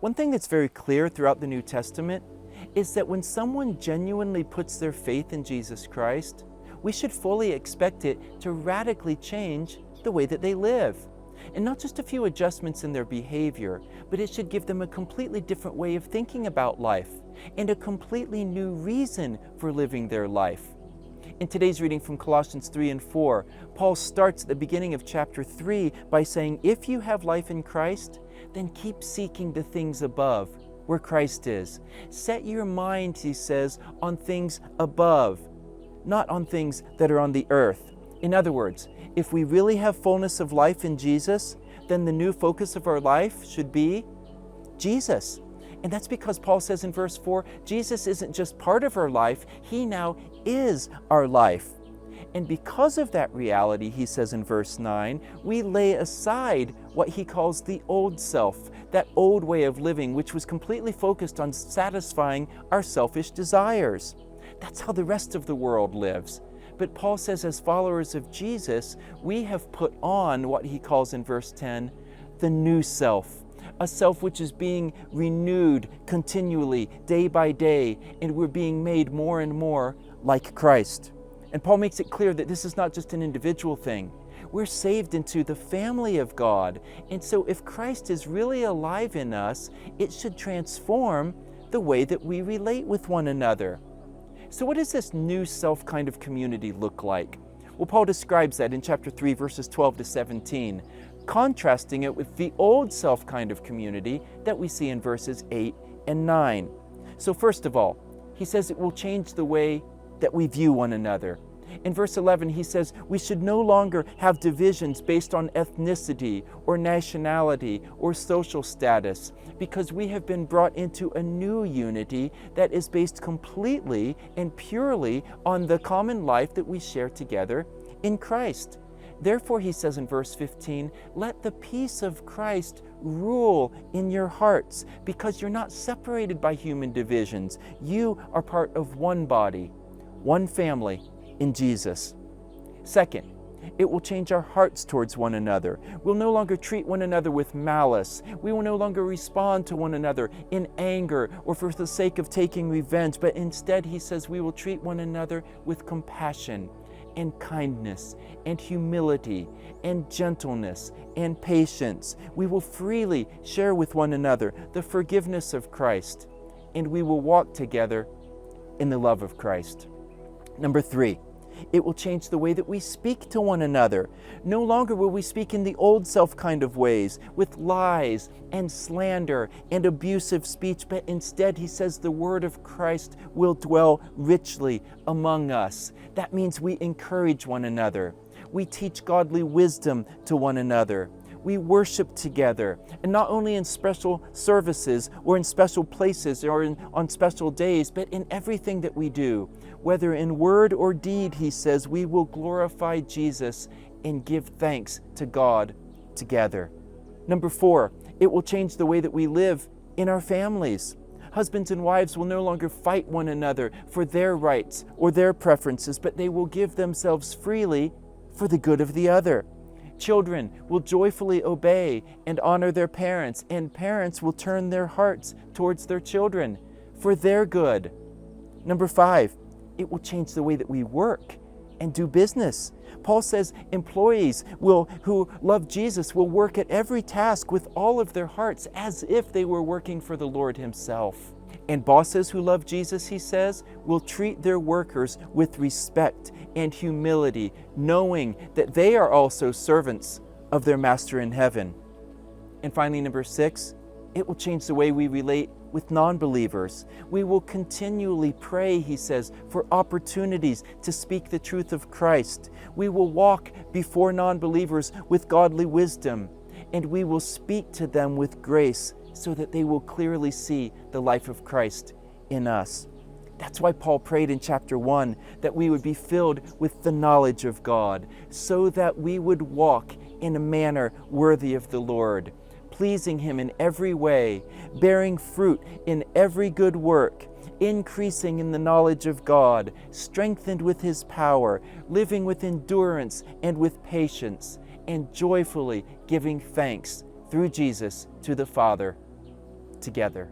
One thing that's very clear throughout the New Testament is that when someone genuinely puts their faith in Jesus Christ, we should fully expect it to radically change the way that they live. And not just a few adjustments in their behavior, but it should give them a completely different way of thinking about life and a completely new reason for living their life. In today's reading from Colossians 3 and 4, Paul starts at the beginning of chapter 3 by saying, if you have life in Christ, then keep seeking the things above, where Christ is. Set your mind, he says, on things above, not on things that are on the earth. In other words, if we really have fullness of life in Jesus, then the new focus of our life should be Jesus. And that's because Paul says in verse 4, Jesus isn't just part of our life, he now is our life. And because of that reality, he says in verse 9, we lay aside what he calls the old self, that old way of living, which was completely focused on satisfying our selfish desires. That's how the rest of the world lives. But Paul says as followers of Jesus, we have put on what he calls in verse 10, the new self, a self which is being renewed continually, day by day, and we're being made more and more like Christ. And Paul makes it clear that this is not just an individual thing. We're saved into the family of God. And so if Christ is really alive in us, it should transform the way that we relate with one another. So what does this new self kind of community look like? Well, Paul describes that in chapter 3, verses 12 to 17, contrasting it with the old self kind of community that we see in verses 8 and 9. So first of all, he says it will change the way that we view one another. In verse 11, he says we should no longer have divisions based on ethnicity or nationality or social status, because we have been brought into a new unity that is based completely and purely on the common life that we share together in Christ. Therefore, he says in verse 15, let the peace of Christ rule in your hearts, because you're not separated by human divisions. You are part of one body, one family in Jesus. Second, it will change our hearts towards one another. We'll no longer treat one another with malice. We will no longer respond to one another in anger or for the sake of taking revenge, but instead, he says, we will treat one another with compassion and kindness and humility and gentleness and patience. We will freely share with one another the forgiveness of Christ, and we will walk together in the love of Christ. Number 3, it will change the way that we speak to one another. No longer will we speak in the old self kind of ways, with lies and slander and abusive speech, but instead, he says, the word of Christ will dwell richly among us. That means we encourage one another. We teach godly wisdom to one another. We worship together, and not only in special services or in special places or on special days, but in everything that we do. Whether in word or deed, he says, we will glorify Jesus and give thanks to God together. Number 4, it will change the way that we live in our families. Husbands and wives will no longer fight one another for their rights or their preferences, but they will give themselves freely for the good of the other. Children will joyfully obey and honor their parents, and parents will turn their hearts towards their children for their good. Number 5, it will change the way that we work and do business. Paul says employees who love Jesus will work at every task with all of their hearts as if they were working for the Lord himself. And bosses who love Jesus, he says, will treat their workers with respect and humility, knowing that they are also servants of their Master in heaven. And finally, number 6, it will change the way we relate with non-believers. We will continually pray, he says, for opportunities to speak the truth of Christ. We will walk before non-believers with godly wisdom, and we will speak to them with grace so that they will clearly see the life of Christ in us. That's why Paul prayed in chapter 1 that we would be filled with the knowledge of God, so that we would walk in a manner worthy of the Lord, pleasing him in every way, bearing fruit in every good work, increasing in the knowledge of God, strengthened with his power, living with endurance and with patience, and joyfully giving thanks through Jesus to the Father. together.